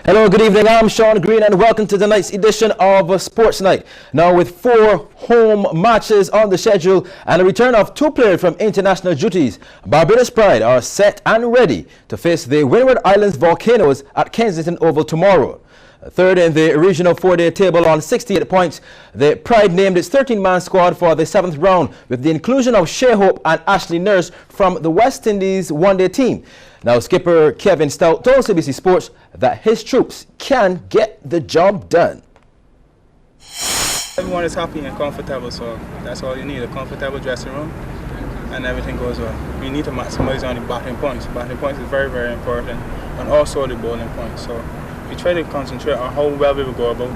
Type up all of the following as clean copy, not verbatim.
Hello, good evening. I'm Sean Green and welcome to tonight's edition of Sports Night. Now with 4 home matches on the schedule and a return of 2 players from international duties, Barbados Pride are set and ready to face the Windward Islands Volcanoes at Kensington Oval tomorrow. Third in the regional 4-day table on 68 points, the Pride named its 13-man squad for the 7th round with the inclusion of Shea Hope and Ashley Nurse from the West Indies one-day team. Now skipper Kevin Stout told Cbc Sports that his troops can get the job done. Everyone is happy and comfortable, so that's all you need, a comfortable dressing room and everything goes well. We need to maximize on the batting points. Batting points is very, very important, and also the bowling points. So we try to concentrate on how well we will go about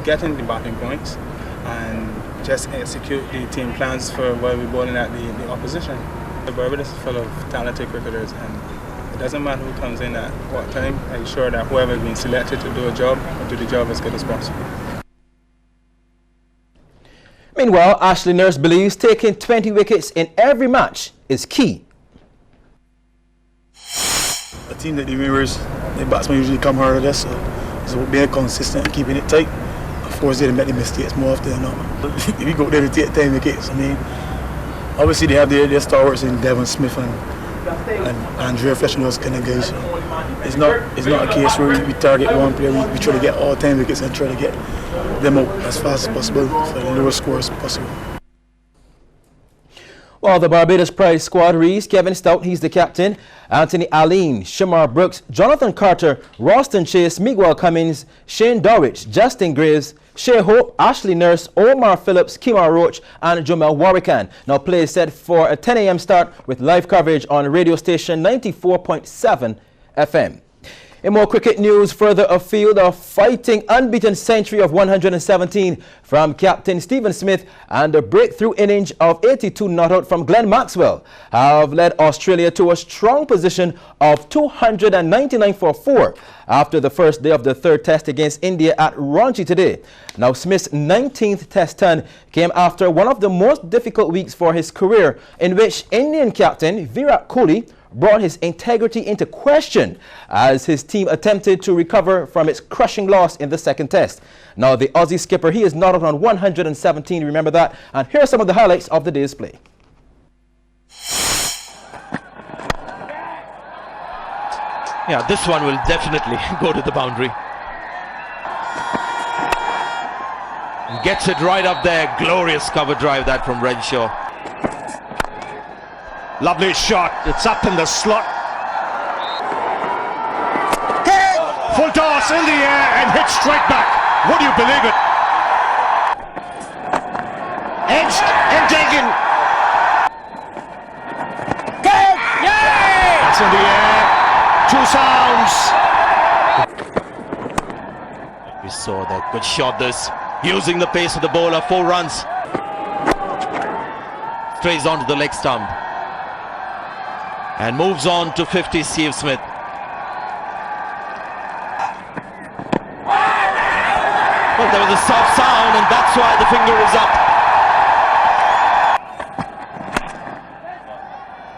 getting the batting points and just execute the team plans for where we're bowling at the opposition. The Barbados is full of talented cricketers, and it doesn't matter who comes in at what time. I ensure that whoever has been selected to do a job will do the job as good as possible. Meanwhile, Ashley Nurse believes taking 20 wickets in every match is key. A team that the mirrors, the batsmen usually come hard at us, so being consistent and keeping it tight. Of course, they make the mistakes more often than not. If you go there to take 10 wickets, I mean, obviously they have their stalwarts in Devon Smith and Andrea Fletcher and those kind of guys. So it's not a case where we target one player. We try to get all 10 wickets and try to get them out as fast as possible for the lowest scores possible. Well, the Barbados Pride squad reads Kevin Stout, he's the captain, Anthony Allen, Shamar Brooks, Jonathan Carter, Ralston Chase, Miguel Cummins, Shane Dorwich, Justin Graves, Shea Hope, Ashley Nurse, Omar Phillips, Kimar Roach and Jomel Warwican. Now play is set for a 10 a.m. start with live coverage on radio station 94.7 FM. In more cricket news, further afield, a fighting unbeaten century of 117 from captain Stephen Smith and a breakthrough innings of 82 not out from Glenn Maxwell have led Australia to a strong position of 299 for 4 after the first day of the 3rd test against India at Ranchi today. Now Smith's 19th test turn came after one of the most difficult weeks for his career, in which Indian captain Virat Kohli brought his integrity into question as his team attempted to recover from its crushing loss in the 2nd test. Now the Aussie skipper, he is not out on 117, remember that, and here are some of the highlights of the day's play. Yeah, this one will definitely go to the boundary. Gets it right up there, glorious cover drive that from Renshaw. Lovely shot, it's up in the slot. Full toss in the air and hit straight back. Would you believe it? Edged and taken. That's in the air. 2 sounds. We saw that. Good shot this. Using the pace of the bowler, 4 runs. Strays onto the leg stump. And moves on to 50, Steve Smith. Well, there was a soft sound and that's why the finger is up.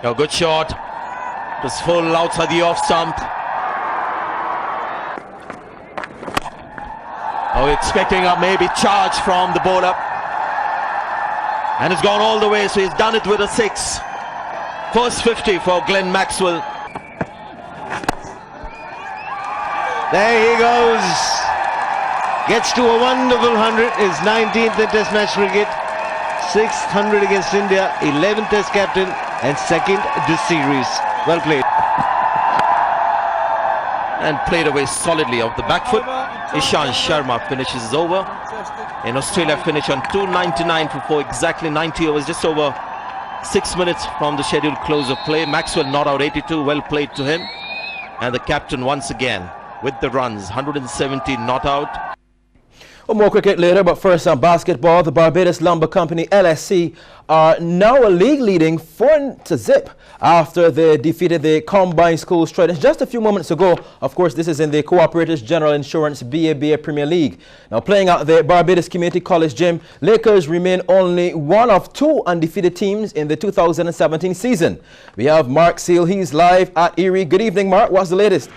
A good shot. It was full outside the off stump. Oh, expecting a maybe charge from the bowler. And it's gone all the way, so he's done it with a 6. First 50 for Glenn Maxwell. There he goes. Gets to a wonderful 100. His 19th in Test match cricket. 6th 100 against India. 11th Test captain and 2nd this series. Well played. And played away solidly off the back foot. Ishan Sharma finishes over. In Australia finish on 299 for exactly 90 overs, just over 6 minutes from the scheduled close of play. Maxwell not out 82, well played to him. And the captain once again with the runs, 170 not out. Well, more cricket later, but first on basketball, the Barbados Lumber Company LSC are now a league leading 4-0 after they defeated the Combined Schools Tridents just a few moments ago. Of course, this is in the Cooperators General Insurance BABA Premier League. Now playing at the Barbados Community College Gym, Lakers remain only one of 2 undefeated teams in the 2017 season. We have Mark Seal, he's live at Erie. Good evening, Mark. What's the latest?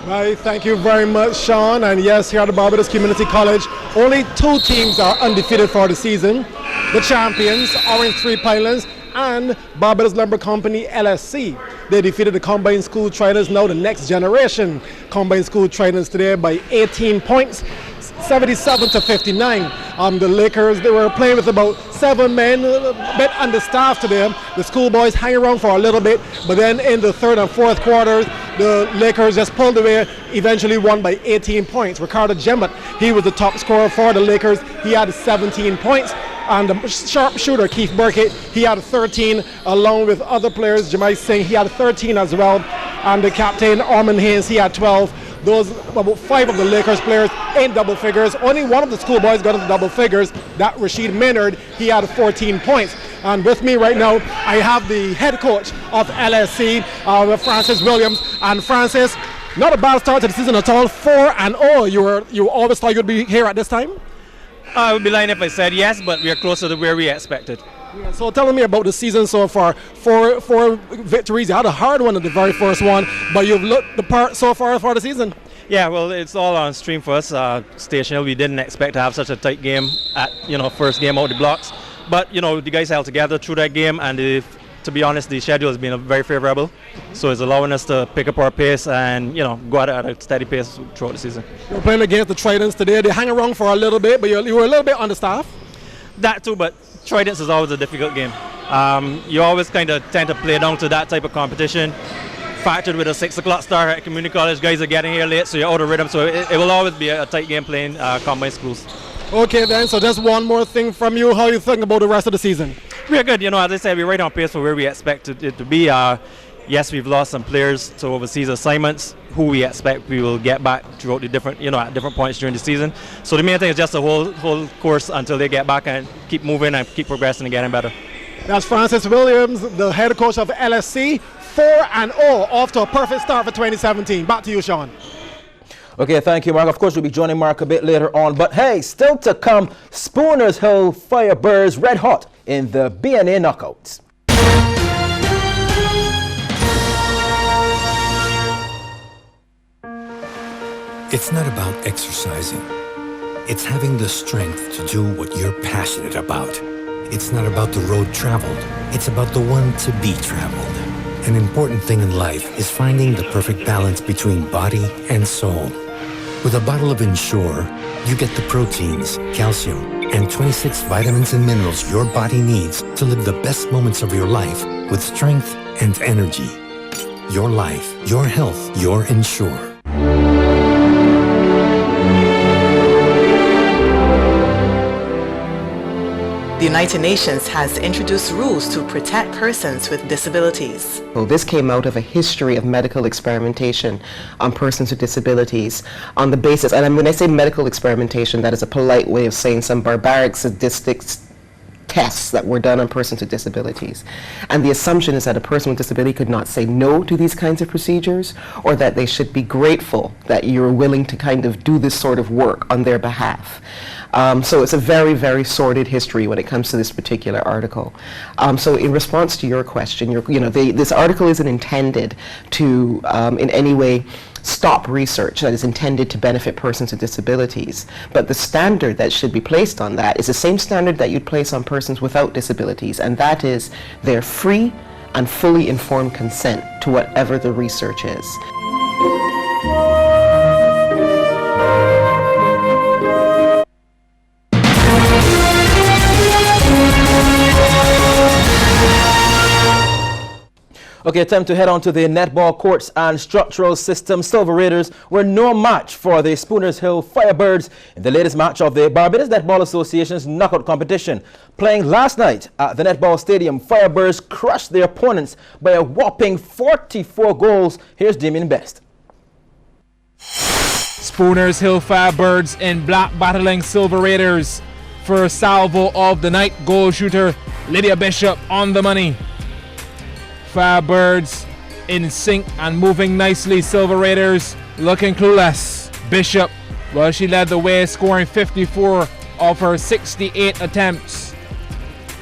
Right, thank you very much, Sean. And yes, here at the Barbados Community College, only 2 teams are undefeated for the season. The champions, Orange Three Pylons, and Barbados Lumber Company, LSC. They defeated the Combined School Tridents, now the next generation Combined School Tridents today by 18 points. 77-59. The Lakers, they were playing with about 7 men, a bit understaffed today. The schoolboys hang around for a little bit, but then in the 3rd and 4th quarters, the Lakers just pulled away, eventually won by 18 points. Ricardo Jembert, he was the top scorer for the Lakers. He had 17 points. And the sharpshooter, Keith Burkett, he had 13, along with other players. Jamai Singh, he had 13 as well. And the captain, Ormond Haynes, he had 12. Those, about 5 of the Lakers players in double figures. Only one of the schoolboys got into double figures, that Rashid Maynard, he had 14 points. And with me right now, I have the head coach of LSC, Francis Williams. And Francis, not a bad start to the season at all, 4-0. You always thought you'd be here at this time? I would be lying if I said yes, but we are closer to where we expected. Yeah, so tell me about the season so far. Four victories. You had a hard one at the very first one, but you've looked the part so far for the season. Yeah, well, it's all on stream for us. Station Hill, we didn't expect to have such a tight game at first game out the blocks, but the guys held together through that game, and to be honest, the schedule has been very favourable, so it's allowing us to pick up our pace and go at a steady pace throughout the season. You're playing against the Tridents today. They hang around for a little bit, but you were a little bit understaffed. That too, but Tridents is always a difficult game. You always kind of tend to play down to that type of competition. Factored with a 6 o'clock start at community college, guys are getting here late, so you're out of rhythm. So it will always be a tight game playing combined schools. Okay then, so just one more thing from you. How you think about the rest of the season? We're good. As I said, we're right on pace for where we expect it to be. Yes, we've lost some players to overseas assignments who we expect we will get back throughout the different, at different points during the season. So the main thing is just the whole course until they get back and keep moving and keep progressing and getting better. That's Francis Williams, the head coach of LSC. 4-0, off to a perfect start for 2017. Back to you, Sean. Okay, thank you, Mark. Of course, we'll be joining Mark a bit later on. But hey, still to come, Spooners Hill Firebirds red hot in the BNA knockouts. It's not about exercising. It's having the strength to do what you're passionate about. It's not about the road traveled. It's about the one to be traveled. An important thing in life is finding the perfect balance between body and soul. With a bottle of Ensure, you get the proteins, calcium, and 26 vitamins and minerals your body needs to live the best moments of your life with strength and energy. Your life, your health, your Ensure. The United Nations has introduced rules to protect persons with disabilities. Well, this came out of a history of medical experimentation on persons with disabilities on the basis, and when I say medical experimentation, that is a polite way of saying some barbaric statistics tests that were done on persons with disabilities. And the assumption is that a person with disability could not say no to these kinds of procedures, or that they should be grateful that you're willing to kind of do this sort of work on their behalf. So it's a very, very sordid history when it comes to this particular article. So in response to your question, this article isn't intended to in any way stop research that is intended to benefit persons with disabilities. But the standard that should be placed on that is the same standard that you'd place on persons without disabilities, and that is their free and fully informed consent to whatever the research is. Okay, time to head on to the netball courts and structural system. Silver Raiders were no match for the Spooners Hill Firebirds in the latest match of the Barbados Netball Association's knockout competition. Playing last night at the Netball Stadium, Firebirds crushed their opponents by a whopping 44 goals. Here's Damien Best. Spooners Hill Firebirds in black battling Silver Raiders. First salvo of the night, goal shooter Lydia Bishop on the money. Firebirds in sync and moving nicely. Silver Raiders looking clueless. Bishop, well, she led the way, scoring 54 of her 68 attempts.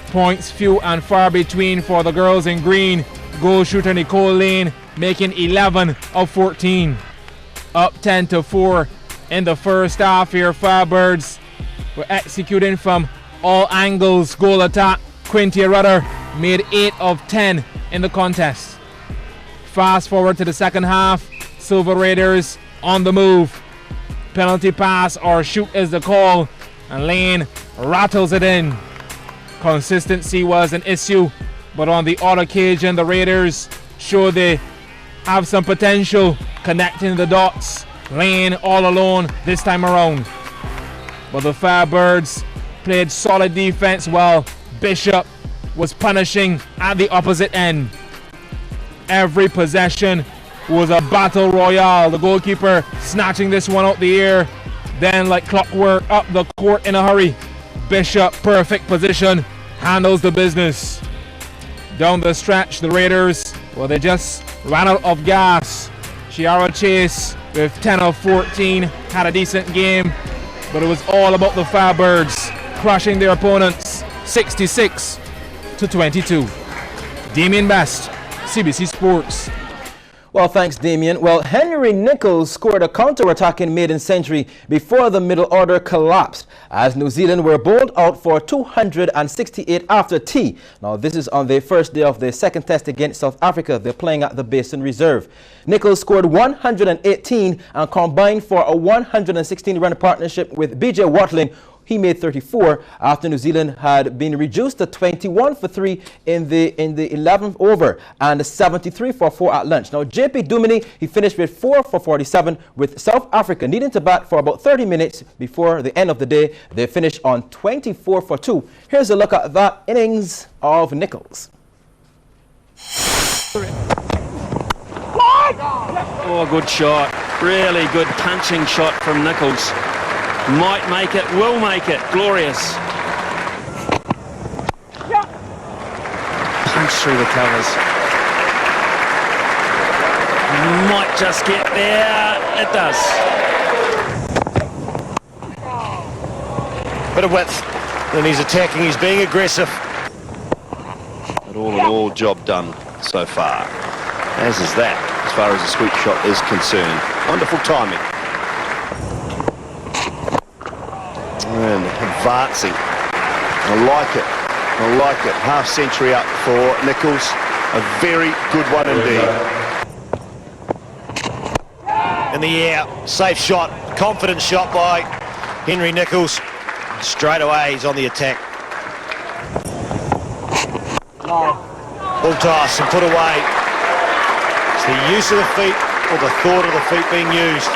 Points few and far between for the girls in green. Goal shooter Nicole Lane making 11 of 14. up 10-4 in the first half here. Firebirds were executing from all angles. Goal attack. Quintia Rudder made 8 of 10 in the contest. Fast forward to the second half. Silver Raiders on the move. Penalty pass or shoot is the call, and Lane rattles it in. Consistency was an issue, but on the odd occasion the Raiders showed they have some potential connecting the dots. Lane all alone this time around, but the Firebirds played solid defense while Bishop was punishing at the opposite end. Every possession was a battle royale. The goalkeeper snatching this one out the air, then like clockwork up the court in a hurry. Bishop, perfect position, handles the business. Down the stretch, the Raiders, well, they just ran out of gas. Chiara Chase with 10 of 14 had a decent game, but it was all about the Firebirds crushing their opponents 66-22. Damien Best, CBC Sports. Well, thanks, Damien. Well, Henry Nichols scored a counter-attacking maiden century before the middle order collapsed as New Zealand were bowled out for 268 after tea. Now, this is on the first day of the second test against South Africa. They're playing at the Basin Reserve. Nichols scored 118 and combined for a 116-run partnership with BJ Watling. He made 34 after New Zealand had been reduced to 21 for 3 in the 11th over and 73 for 4 at lunch. Now, JP Duminy, he finished with 4 for 47 with South Africa needing to bat for about 30 minutes before the end of the day. They finished on 24 for 2. Here's a look at that innings of Nichols. Oh, good shot. Really good punching shot from Nichols. Might make it, will make it. Glorious. Punch through the covers. Might just get there. It does. Bit of width. And he's attacking, he's being aggressive. But all in all, job done so far. As is that, as far as the sweep shot is concerned. Wonderful timing. And advancing. I like it. I like it. Half century up for Nichols. A very good one indeed. In the air, safe shot, confident shot by Henry Nichols. Straight away, he's on the attack. Full toss and put away. It's the use of the feet or the thought of the feet being used.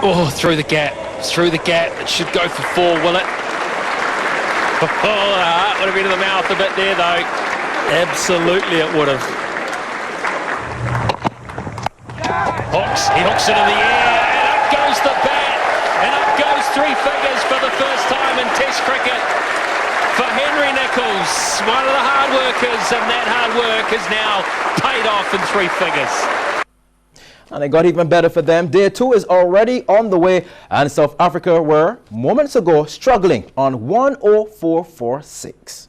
Oh, through the gap. Through the gap. It should go for 4, will it? Oh, the heart would have been in the mouth a bit there, though. Absolutely, it would have. Hooks. He hooks it in the air. And up goes the bat. And up goes 3 figures for the first time in Test cricket for Henry Nichols. One of the hard workers, and that hard work is now paid off in 3 figures. And it got even better for them. Day 2 is already on the way, and South Africa were moments ago struggling on 104 for 6.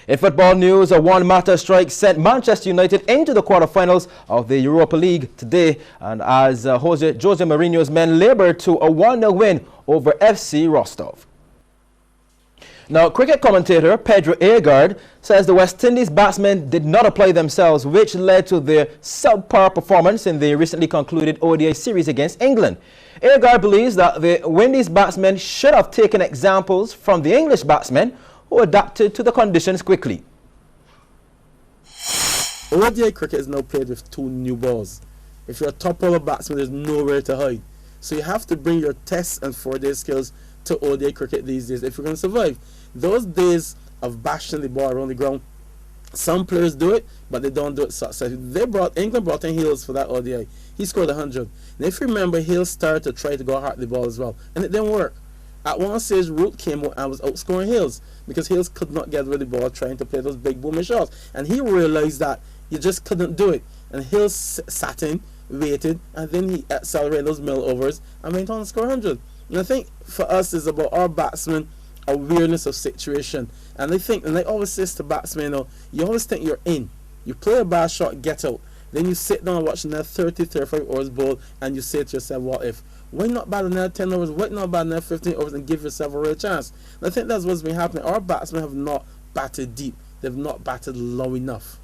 In football news, a one-matter strike sent Manchester United into the quarterfinals of the Europa League today, and as Jose Mourinho's men labored to a 1-0 win over FC Rostov. Now, cricket commentator Pedro Agard says the West Indies batsmen did not apply themselves, which led to their subpar performance in the recently concluded ODI series against England. Agard believes that the Windies batsmen should have taken examples from the English batsmen who adapted to the conditions quickly. ODI cricket is now played with 2 new balls. If you're a top-order batsman, there's nowhere to hide. So you have to bring your test and 4-day skills to ODI cricket these days if you're going to survive. Those days of bashing the ball around the ground, some players do it, but they don't do it successfully. England brought in Hales for that ODI. He scored 100. And if you remember, Hales started to try to go hard the ball as well, and it didn't work. At one stage, Root came out and was outscoring Hales because Hales could not get rid of the ball trying to play those big booming shots. And he realized that you just couldn't do it. And Hales sat in, waited, and then he accelerated those middle overs and went on to score 100. And I think for us, it's about our batsmen awareness of situation. And I always say to batsmen, you always think you're in. You play a bad shot, get out. Then you sit down and watch another 30, 35 hours bowl, and you say to yourself, what if? Why not bat another 10 hours? Why not bat another 15 hours and give yourself a real chance? And I think that's what's been happening. Our batsmen have not batted deep. They've not batted low enough.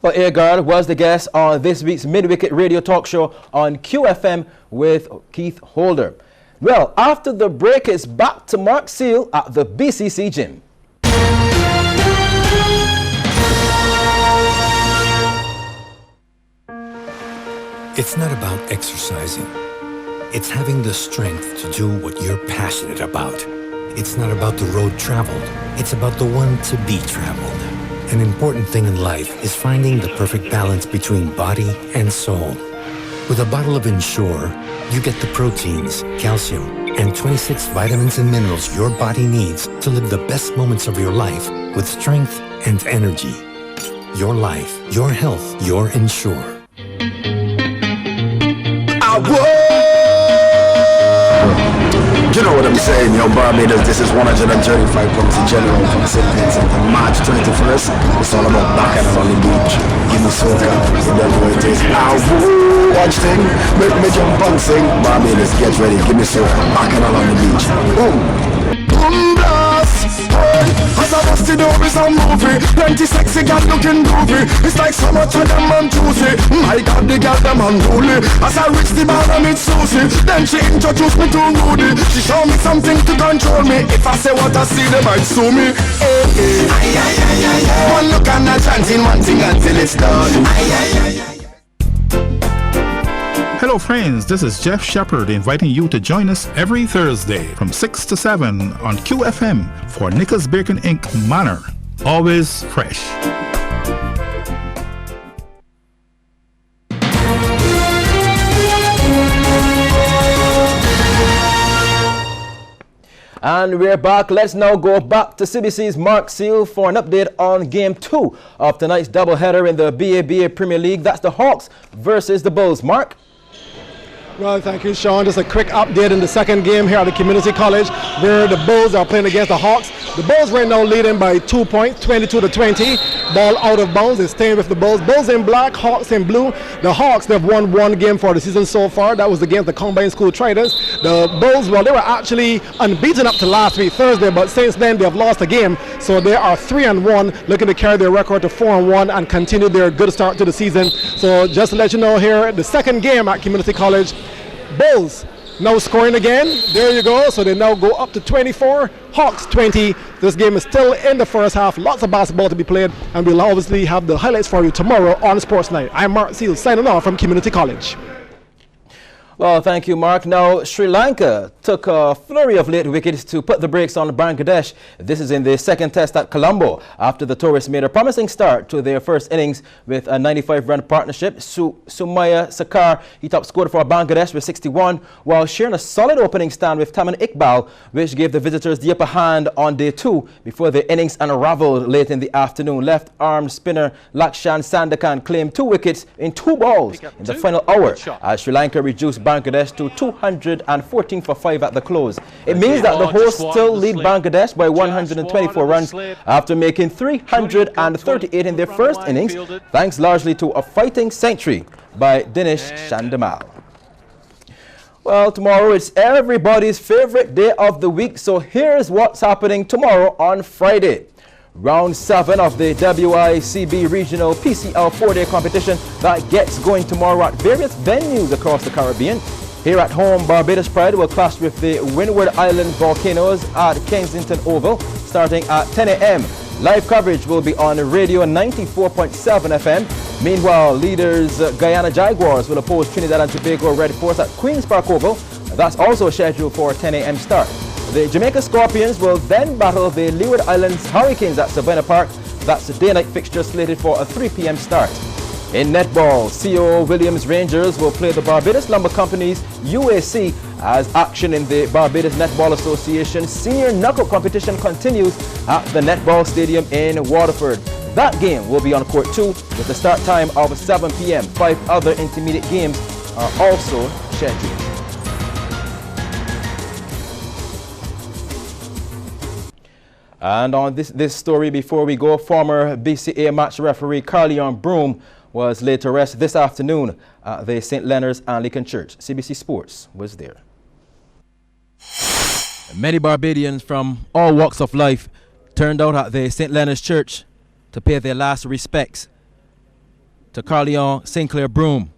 Well, Agard was the guest on this week's Mid-Wicket Radio Talk Show on QFM with Keith Holder. Well, after the break, it's back to Mark Seal at the BCC Gym. It's not about exercising. It's having the strength to do what you're passionate about. It's not about the road traveled. It's about the one to be traveled. An important thing in life is finding the perfect balance between body and soul. With a bottle of Ensure, you get the proteins, calcium, and 26 vitamins and minerals your body needs to live the best moments of your life with strength and energy. Your life, your health, your Ensure. You know what I'm saying, yo, Barbados, this is 135 pounds in general from St. Vincent on March 21st. It's all about Bacchanal on the beach. Give me soca, whatever it is. Watch thing, make me jump and sing. Barbados, get ready, give me soca, Bacchanal on the beach. Boom. Boom blast. As I bust it over, it's a movie. Plenty sexy girl looking groovy. It's like so much of them on Tuesday. My God, the girl them unruly. As I reach the bar and it's Susie, then she introduced me to Rudy. She show me something to control me. If I say what I see, they might sue me. Hey, hey. Aye, aye, aye, aye, aye. One look and not chanting one thing until it's done. Aye, aye, aye, aye. Hello friends, this is Jeff Shepard inviting you to join us every Thursday from 6 to 7 on QFM for Nicholas Bacon Inc. Manor. Always fresh. And we're back. Let's now go back to CBC's Mark Seal for an update on Game 2 of tonight's doubleheader in the BABA Premier League. That's the Hawks versus the Bulls. Mark? Well, thank you, Sean. Just a quick update in the second game here at the Community College, where the Bulls are playing against the Hawks. The Bulls right now leading by 2 points, 22-20. Ball out of bounds. They're staying with the Bulls. Bulls in black, Hawks in blue. The Hawks, they've won one game for the season so far. That was against the Combined School Tridents. The Bulls, well, they were actually unbeaten up to last week, Thursday, but since then they've lost a game. So they are 3-1, looking to carry their record to 4-1 and continue their good start to the season. So just to let you know here, the second game at Community College, Bulls now scoring again. There you go. So they now go up to 24. Hawks 20. This game is still in the first half. Lots of basketball to be played, and we'll obviously have the highlights for you tomorrow on Sports Night. I'm Mark Seal signing off from Community College. Well, thank you, Mark. Now, Sri Lanka took a flurry of late wickets to put the brakes on Bangladesh. This is in the second test at Colombo after the tourists made a promising start to their first innings with a 95-run partnership. Sumaya Sakar, he top scored for Bangladesh with 61, while sharing a solid opening stand with Taman Iqbal, which gave the visitors the upper hand on day 2 before their innings unraveled late in the afternoon. Left-arm spinner Lakshan Sandakan claimed 2 wickets in 2 balls in the final hour as Sri Lanka reduced Bangladesh to 214 for 5 at the close. It means that the hosts still lead Bangladesh by 124 runs after making 338 in their first innings, thanks largely to a fighting century by Dinesh Chandimal. Well, tomorrow it's everybody's favorite day of the week, so here's what's happening tomorrow on Friday. Round 7 of the WICB Regional PCL 4-day competition that gets going tomorrow at various venues across the Caribbean. Here at home, Barbados Pride will clash with the Windward Island Volcanoes at Kensington Oval starting at 10 a.m. Live coverage will be on Radio 94.7 FM. Meanwhile, leaders Guyana Jaguars will oppose Trinidad and Tobago Red Force at Queen's Park Oval. That's also scheduled for a 10 a.m. start. The Jamaica Scorpions will then battle the Leeward Islands Hurricanes at Savannah Park. That's a day-night fixture slated for a 3 p.m. start. In netball, CO Williams Rangers will play the Barbados Lumber Company's UAC as action in the Barbados Netball Association Senior Knockout competition continues at the Netball Stadium in Waterford. That game will be on Court 2 with a start time of 7 p.m. 5 other intermediate games are also scheduled. And on this story, before we go, former BCA match referee Carleon Broom was laid to rest this afternoon at the St. Leonard's Anglican Church. CBC Sports was there. Many Barbadians from all walks of life turned out at the St. Leonard's Church to pay their last respects to Carleon Sinclair Broom,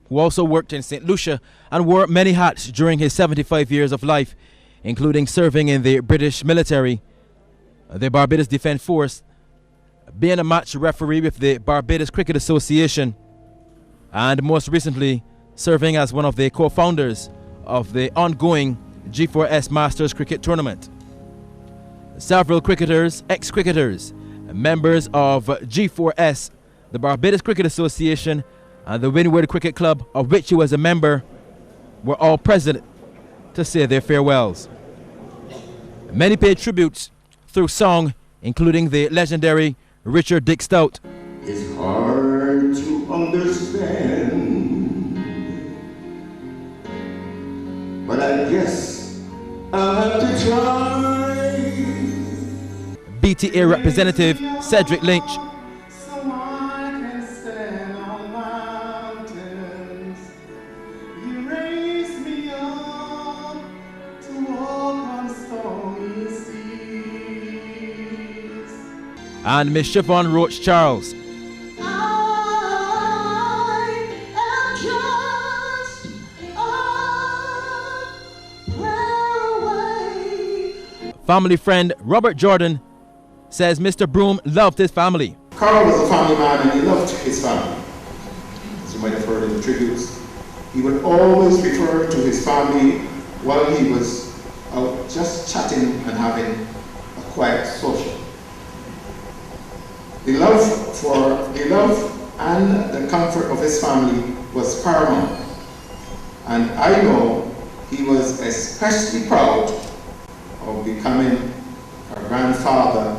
who also worked in St. Lucia and wore many hats during his 75 years of life, including serving in the British military, the Barbados Defence Force, being a match referee with the Barbados Cricket Association, and most recently serving as one of the co-founders of the ongoing G4S Masters Cricket Tournament. Several cricketers, ex-cricketers, members of G4S, the Barbados Cricket Association, and the Windward Cricket Club, of which he was a member, were all present to say their farewells. Many paid tributes through song, including the legendary Richard Dick Stout. It's hard to understand, but I guess I'll have to try. BTA representative Cedric Lynch. And Miss Siobhan Roach Charles. Family friend Robert Jordan says Mr. Broom loved his family. Carl was a family man and he loved his family. As you might have heard in the tributes, he would always refer to his family while he was out just chatting and having a quiet social. The love and the comfort of his family was paramount, and I know he was especially proud of becoming a grandfather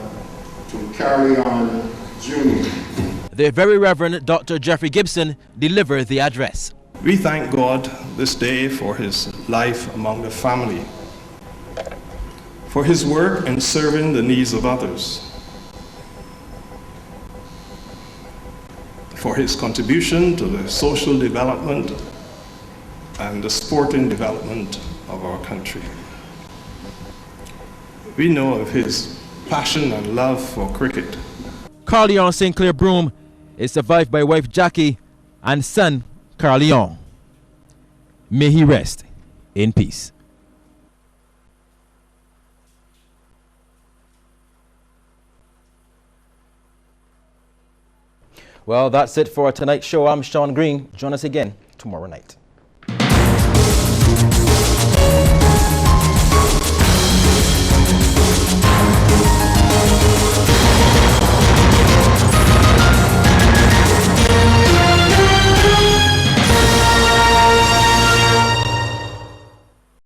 to Carleon Jr. The Very Reverend Dr. Jeffrey Gibson delivered the address. We thank God this day for his life among the family, for his work in serving the needs of others, for his contribution to the social development and the sporting development of our country. We know of his passion and love for cricket. Carleon Sinclair Broom is survived by wife Jackie and son Carleon. May he rest in peace. Well, that's it for tonight's show. I'm Sean Green. Join us again tomorrow night.